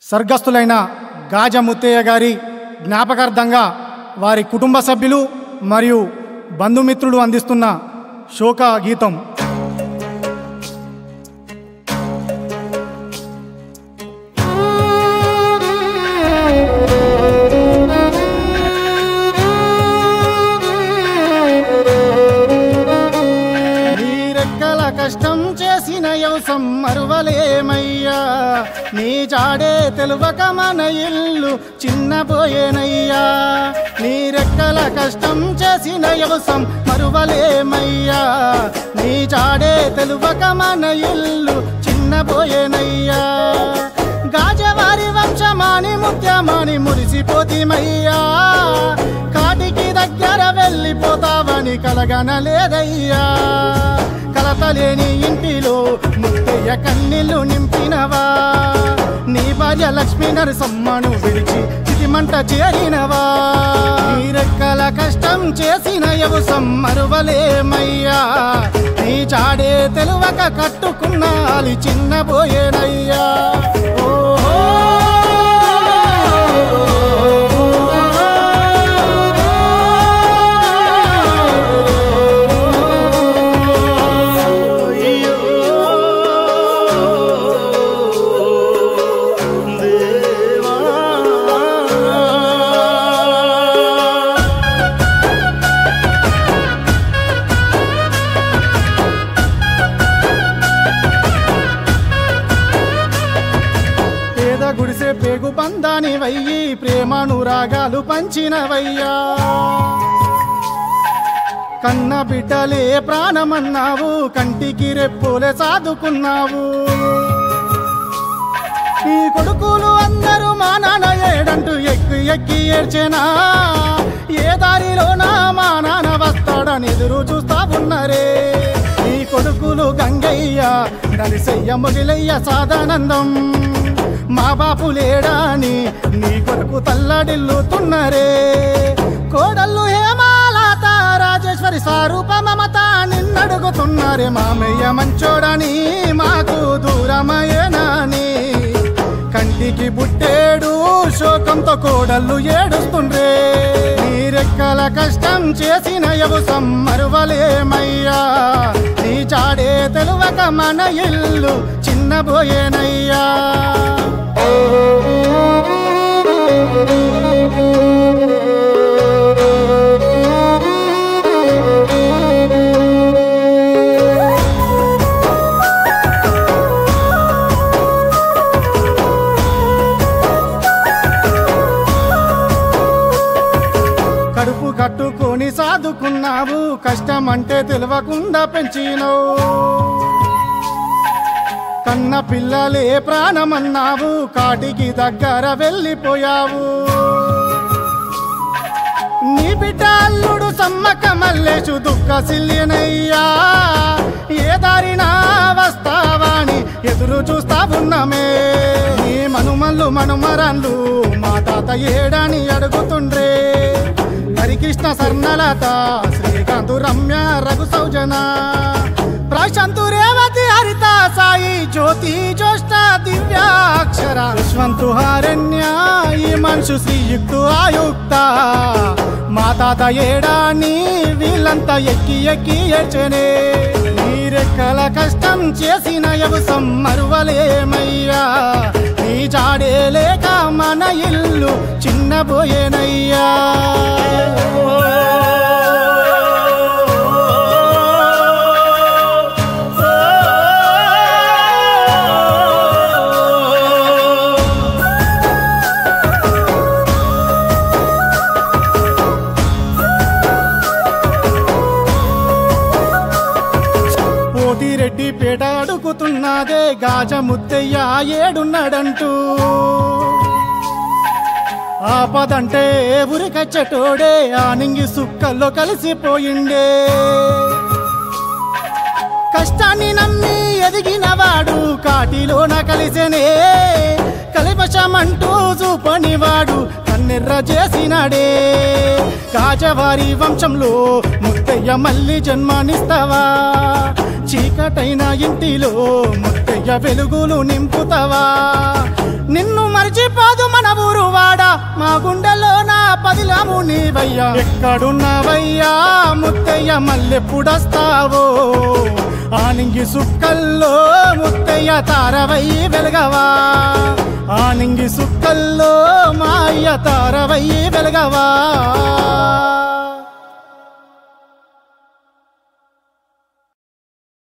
స్వర్గస్థులైన గాజ ముత్తయ్య గారి జ్ఞాపకార్థంగా వారి కుటుంబ సభ్యులు మరియు బంధుమిత్రులు అందిస్తున్న శోక గీతం. కష్టం చేసిన యవసం మరువలేమయ్యా, నీ జాడే తెలువక మన ఇల్లు చిన్నపోయేనయ్యా. నీ రెక్కల కష్టం చేసిన యవసం మరువలేమయ్యా, నీ జాడే తెలువక మన ఇల్లు చిన్నపోయేనయ్యా. గాజవారి వంశమాని ముత్యమాని మురిసిపోతిమయ్యా, కాటికి దగ్గర వెళ్ళిపోతావని కలగనలేదయ్యా. కలతలేని ఇంటిలో ముత్తయ్య కన్నీళ్లు నింపినవా, నీ భార్య లక్ష్మీ నరసమ్మను విడిచి చితిమంట చేరినవా. నీ రెక్కల కష్టం చేసిన యవసం మరువలేమయ్యా, నీ చాడే తెలువక కట్టుకున్న అలి చిన్నపోయేనయ్యా. గుడిసే పేగు బంధాని వయ్యి ప్రేమానురాగాలు పంచినవయ్యా. కన్న బిడ్డలే ప్రాణమన్నావు, కంటికి రెప్పులే సాదుకున్నావు. ఈ కొడుకులు అందరూ మా నాన్న ఏడంటూ ఎక్కి ఎక్కి ఏడ్చేనా, ఏ దారిలోనా మా నాన్న వస్తాడని ఎదురు చూస్తా ఉన్నరే. ఈ కొడుకులు గంగయ్య నరిసయ్య మొగిలయ్య సాదానందం, మా బాపు లేడాని నీ కొరకు తల్లడిల్లుతున్నరే. కోడళ్ళు హేమాలత రాజేశ్వరి స్వరూప మమత నిన్నడుగుతున్నారే. మామయ్య మంచోడని మాకు దూరమయ్యేనాని, కంటికి బుట్టేడు శోకంతో కోడళ్ళు ఏడుస్తుండ్రే. నీ రెక్కల కష్టం చేసిన యవసం మరువలేమయ్యా, నీ చాడే తెలువక మన ఇల్లు చిన్నపోయేనయ్యా. కడుపు కట్టుకొని సాదుకున్నావు, కష్టమంటే తెలియకుండా పెంచినవు. కన్న పిల్లలే ప్రాణమన్నావు, కాటికి దగ్గర వెళ్ళిపోయావు. నీ బిడ్డ అల్లుడు సమ్మక్క మల్లేషు దుఃఖశిల్యనయ్యా, ఏ దారినా వస్తావాని ఎదురు చూస్తా ఉన్నామే. నీ మనుమల్లు మనుమరాన్లు మా తాత ఏడాని అడుగుతుండ్రే. హరికృష్ణ స్వర్ణలత శ్రీకాంతు రమ్య రఘు సౌజన ప్రశాంతు రేవతి హరిత సాయి జ్యోతి జ్యోష్ట దివ్యాక్షర యశ్వంతు హారణ్య ఈ మనుషు శ్రీయుక్తు ఆయుక్త. మా తాత ఏడాని వీళ్ళంతా ఎక్కి ఎక్కి ఏడ్చనే. నీ రెక్కల కష్టం చేసిన యవసం మరువలేమయ్యా, నీ జాడే లేక మన ఇల్లు చిన్నపోయేనయ్యా. రెడ్డి పేట అడుగుతున్నదే గాజ ముత్తయ్య ఏడున్నాడంటూ. ఆపదంటే ఉరికచ్చటోడే ఆనింగి సుక్కల్లో కలిసిపోయిండే. కష్టాన్ని నమ్మి ఎదిగినవాడు కాటిలోన కలిసెనే, కలిపశమంటూ చూపనివాడు కన్నెర్ర చేసినాడే. గాజవారి వంశంలో ముత్తయ్య మళ్ళీ జన్మనిస్తావా, చీకటైన ఇంటిలో ముత్తయ్య వెలుగులు నింపుతావా నిన్ను మరిచిపోదు మన ఊరు వాడా మా గుండెలో నా పదిలము నీవయ్యా ఎక్కడున్నావయ్యా ముత్తయ్య మల్లెప్పుడొస్తావో ఆనింగి సుక్కల్లో ముత్తయ్య తారవై వెలగవా ఆనింగి సుక్కల్లో మా అయ్య తారవై వెలగవా